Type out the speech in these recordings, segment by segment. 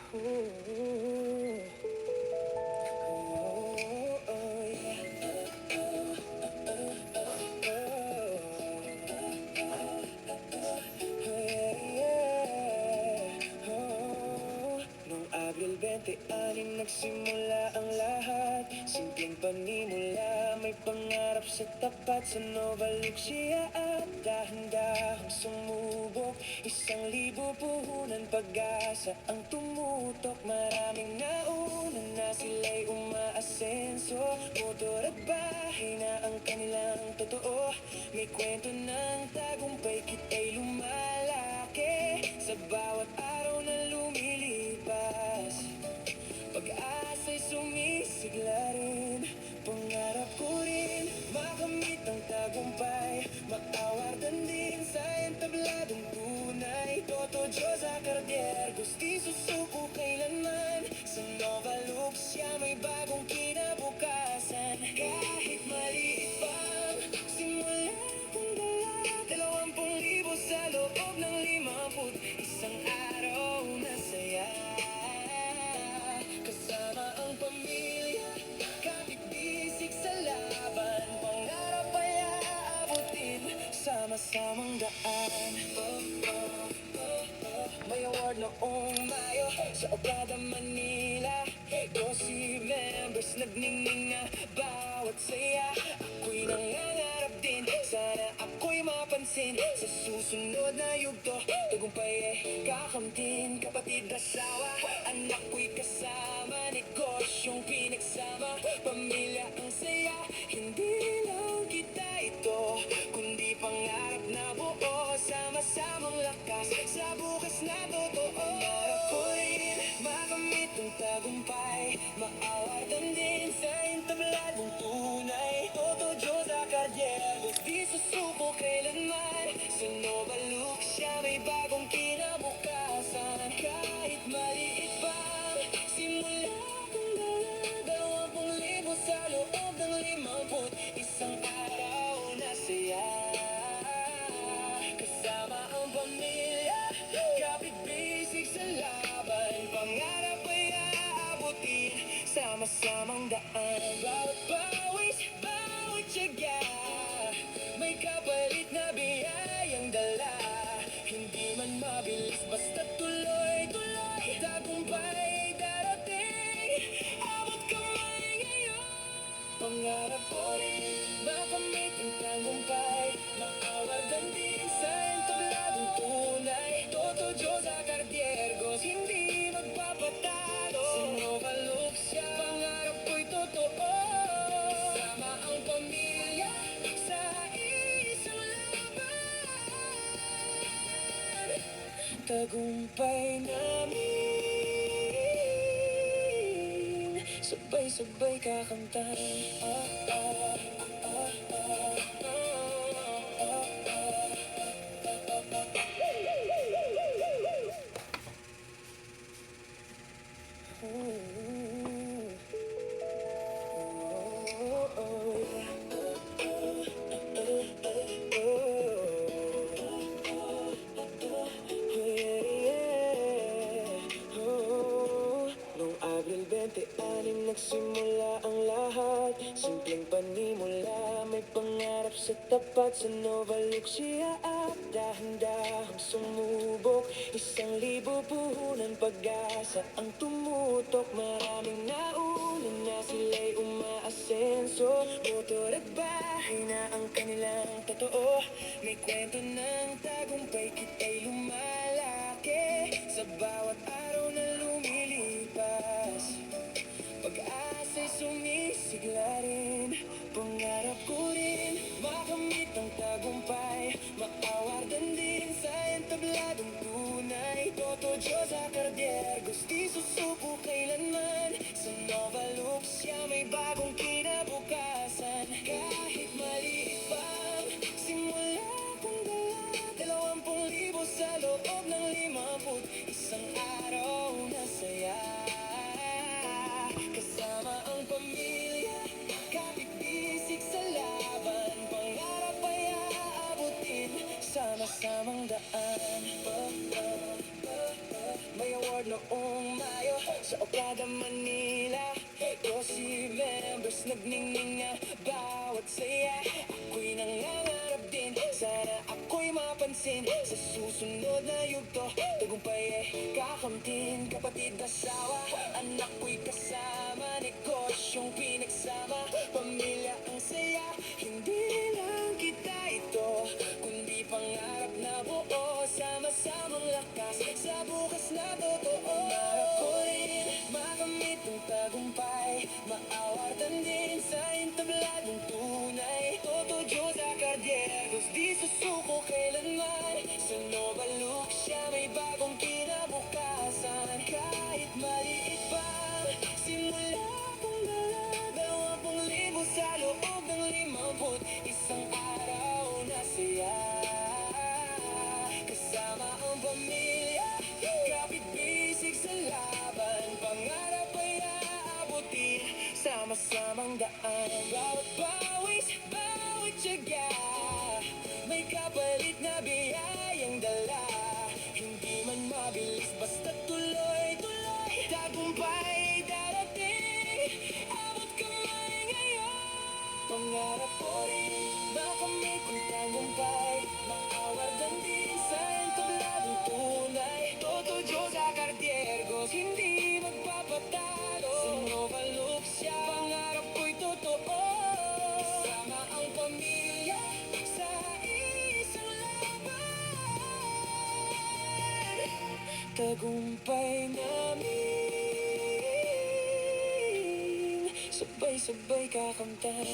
Noong Abril 26 nagsimula ang lahat. Simpleng panimula, may pangarap sa tapat. Sa Nova Lucia at dahan-dahang sumubok. 1,000 puhunan pag-asa ang tumutok. Maraming nauna na sila'y umaasenso. Motor at bahay na ang kanilang totoo. May kwento ng tagumpay, kita'y lumalaki sa bawat araw na lumilipas. Pag-asa'y sumisigla rin. Pangarap ko rin makamit ang tagumpay. Maawardan din sa entabladong tunay. Toto, Diyosa, Cardier, Gusti susuko kailanman. Sa Nova Lucia may bagong kinabukasan. Kahit maliit pang simula kong dala, 20,000 sa loob ng 51 araw na saya. Kasama ang pamilya, kahit bisig sa laban. Pangarap ay aabutin, sama-samang daan. May award noong Mayo sa Okada, Manila. 12 members nagninning na bawat saya. Ako'y nangangarap din, sana ako'y mapansin. Sa susunod na yugto, tagumpay ay kakamtin. Kapatid, asawa, anak ko'y kasama. Negosyong pinagsama, pamilya ang saya. Hindi lang kita ito, kundi pangarap na buo. Sama-samang lakas sa bukas na totoo. Pangarap ko rin makamit ang tagumpay. Maawardan din sa entabladong tunay. Toto, Diyosa, Cardier, di susuko kailanman. Sa Nova Lucia may bagong kinabukasan. Kahit maliit pang simula kong dala, 20,000 sa loob ng 51 araw na saya. Kasama ang pamilya, kapit bisig sa laban. Pangarap ay aabutin, sama-samang daan. Bawat pawis, bawat tiyaga, may kapalit na biyayang dala. Hindi man mabilis, basta tuloy-tuloy. Tagumpay ay darating, abot kamay ngayon. Pangarap ko rin makamit ang tagumpay. Maawardan din sa entabladong tunay. Toto, Diyosa, Cardier, hindi magpapatalo. Sa Nova Lucia, pangarap ko'y totoo. Sama ang pamilya sa isang laban. Tagumpay namin, sabay-sabay kakantahan. Noong Abril 26 nagsimula ang lahat. Simpleng panimula, may pangarap sa tapat. Sa Nova Lucia at dahan-dahang sumubok. 1,000 puhunan pag-asa ang tumutok. Maraming nauna na sila'y umaasenso. Motor at bahay na ang kanilang totoo. May kwento ng tagumpay, kita'y lumalaki sa bawat araw na lumilipas. Pag-asa'y sumisigla rin. Pangarap ko rin makamit ang tagumpay. Maawardan din sa entabladong tunay. Toto, Diyosa, Cardier, Gusti susuko kailanman. Sa Nova Lucia may bagong kinabukasan. Kahit maliit pang simula kong dala, 20,000 sa loob ng 51 araw na saya. Kasama ang pamilya, kahit bisig sa laban. Pangarap ay aabutin, sama-samang daan. May sa Okada, Manila. 12 members nagninginga, bawat saya. Ako'y nangangarap din, sana ako'y mapansin. Sa susunod na yugto, tagumpay ay kakamtin. Kapatid, asawa, anak ko'y kasama. Negosyong pinagsama, pamilya ang saya. Hindi lang kita ito, kundi pangarap na buo. Sama-samang lakas sa bukas na totoo. Pangarap ko rin makamit ang tagumpay, maawartan din sa entabladong tunay. Toto Diyos sa Cardiegos, di susuko kailanman. Sa Nova Look siya may bagong kinabukasan. Kahit maliit pa simula kong dala, 20,000 sa loob ng 51 araw na saya. Kasama ang pamilya, kapit-bisig sa laban. Pangarap ay aabutin, sama-samang daan. Bawat pawis, bawat tiyaga, may kapalit na biyayang dala. Hindi man mabilis, basta tuloy-tuloy. Tagumpay darating, abot kamay ngayon. Pangarap ko rin makamit ang tagumpay, maawardan din sa entabladong tunay. Toto Diyos sa Cardiegos, hindi magpapatalo. Sa Nova Look siya, pangarap ko'y totoo. Kasama ang pamilya sa isang laban. Tagumpay namin, sabay-sabay kakamtan.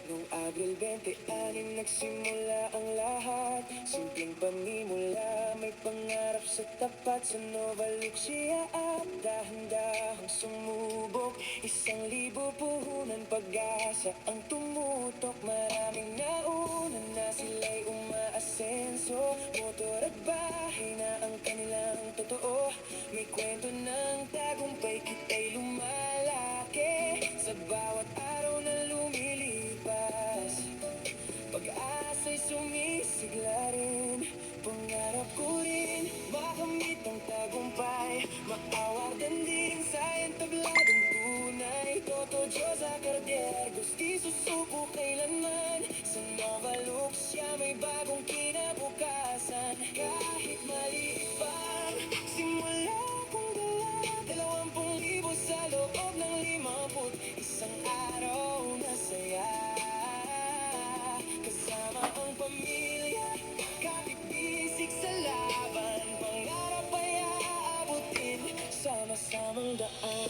Noong Abril 26 nagsimula ang lahat. Simpleng panimula, may pangarap sa tapat. Sa Nova Look siya at dahan-dahang sumubok. 1,000 puhunan, pag-asa ang tumutok. Maraming nauna na sila'y umaasenso. Motor at bahay na ang kanilang totoo. May kwento ng tagumpay, kita'y lumalaki sa bawat araw na lumilipas. Pag-asa'y sumisigla rin, pangarap ko rin makamit ang tagumpay, maawardan din sa entabladong tunay. Toto Diyos sa Cardiegos, di susuko kailanman. Sa Nova Look siya may bagong kinabukasan. Kahit maliit pa simula kong dala, 20,000 sa loob ng 51 araw na saya. Kasama ang pamilya, kapit-bisig sa laban. Pangarap ay aabutin, sama-samang daan.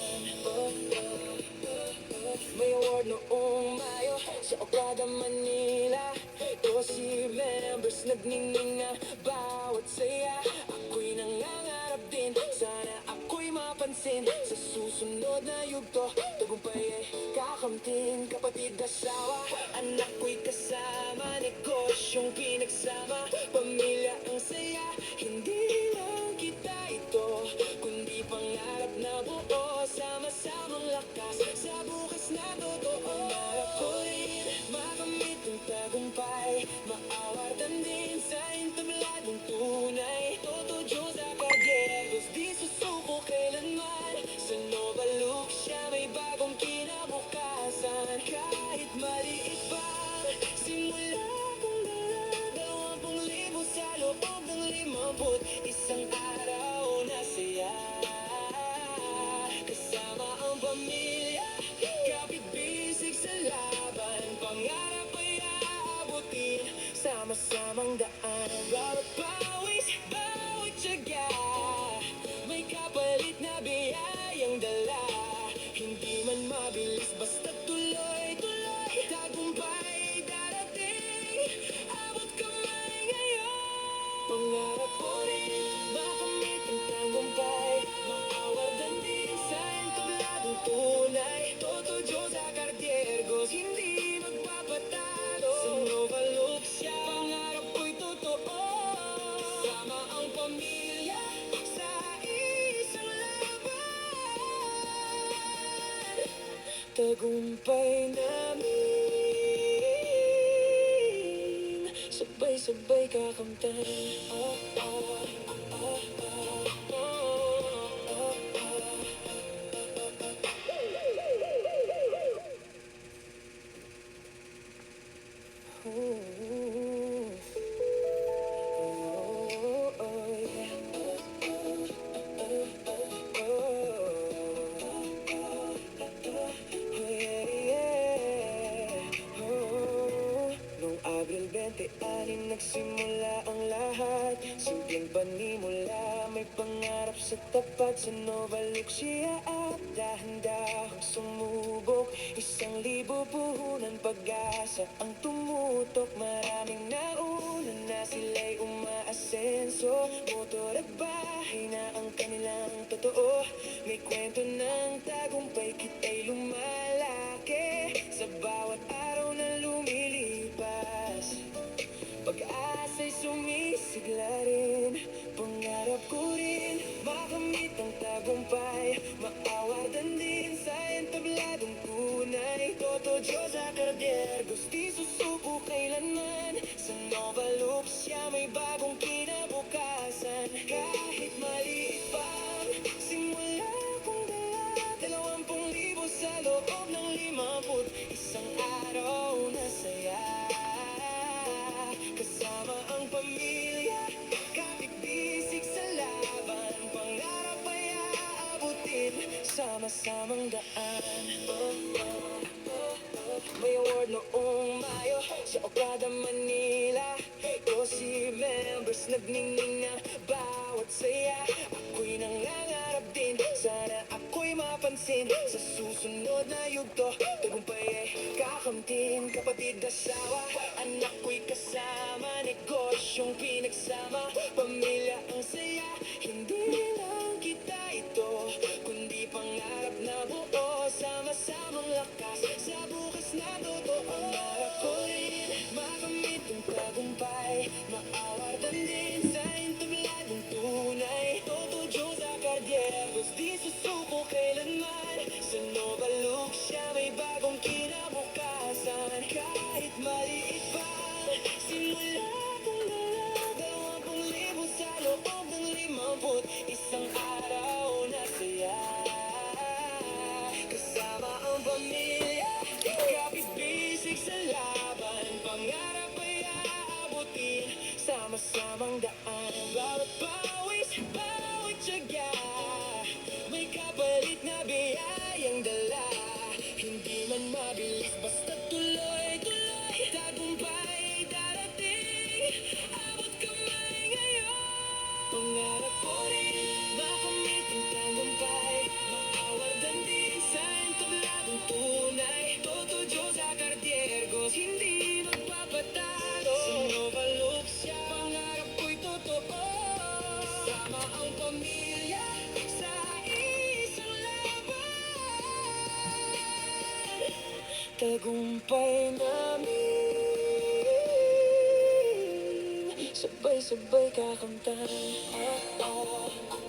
May award noong Mayo sa Okada, Manila. 12 members nagninginga, bawat saya. Ako'y nangangarap din, sana ako'y mapansin. Sa susunod na yugto, tagumpay ay kakamtin. Kapatid, asawa, anak ko'y kasama. Negosyong pinagsama, pamilya ang saya. Hindi lang kita ito, kundi pangarap na buo. Sama-samang lakas sa bukas na totoo. Pangarap ko rin makamit ang tagumpay, maawardan din sa entabladong tunay. Toto Diyos sa Cardiegos, di susuko kailanman. Sa Nova Look siya may bagong kinabukasan. Kahit maliit pa simula kong dala, 20,000 sa loob ng 51 araw na saya. Kasama ang pamilya, kapit-bisig sa laban. Pangarap ay aabutin, sama-samang daan. Bawat pawis, bawat tiyaga, may kapalit na biyayang dala. Hindi man mabilis, basta tuloy-tuloy. Tagumpay darating, abot kamay ngayon. Pangarap ko rin makamit ang tagumpay, maawardan din sa entabladong tunay. Toto Diyos sa Cardiegos, hindi tagumpay namin, sabay-sabay kakamtan. Oh, oh, oh, oh, oh, oh, oh. Noong Abril 26 nagsimula ang lahat. Simpleng panimula, may pangarap sa tapat. Sa Nova Lucia at dahan-dahang sumubok. 1,000 puhunan pag-asa ang tumutok. Maraming nauna na sila'y umaasenso. Motor at bahay na ang kanilang totoo. May kwento ng tagumpay, kita'y lumalaki sa bawat araw na lumilipas. Pag-asa'y sumisigla rin, pangarap ko rin makamit ang tagumpay. Maawardan din sa entabladong tunay. Toto Diyos Acardier, di susuko kailanman. Sa Nova Lucia may bagong kinabukasan. Kahit maliit pang simula kong dala, 20,000 sa loob ng 51 araw na saya. Kasama ang pamilya, kapit-bisig sa laban. Pangarap ay aabutin, sama-samang daan. May award noong Mayo sa Okada, Manila. 12 members nagningning na bawat saya. Ako'y nangangarap din, sana ako'y mapansin. Sa susunod na yugto, tagumpay ay kakamtin. Kapatid, asawa, anak ko'y kasama. Negosyong pinagsama, pamilya ang saya. Hindi lang kita ito, kundi pangarap na buo. Sama-samang lakas sa bukas na totoo. Pangarap ko rin makamit ang tagumpay. Maawardan din sa entabladong tunay. Toto Diyos Acardier, di susuko kailanman. Sa Nova Lucia may bagong kinabukasan. Kahit maliit pa simula kong dala, 20,000 sa loob ng 51 araw na saya. Kasama ang pamilya, kapit-bisig sa laban. Pangarap ay aabutin, sama-samang daan. Bawat pawis, bawat tiyaga, may kapalit na biyayang dala. Hindi man mabilis, basta tuloy-tuloy. Tagumpay darating, abot kamay ngayon. Pangarap ko rin makamit ang tagumpay. Maawardan din sa entabladong tunay. Toto Diyos Acardier, hindi magpapatalo. Sa Nova Lucia, pangarap ko'y totoo. Sama ang pamilya sa isang laban. Tagumpay namin, sabay-sabay kakamtan. Oh, oh.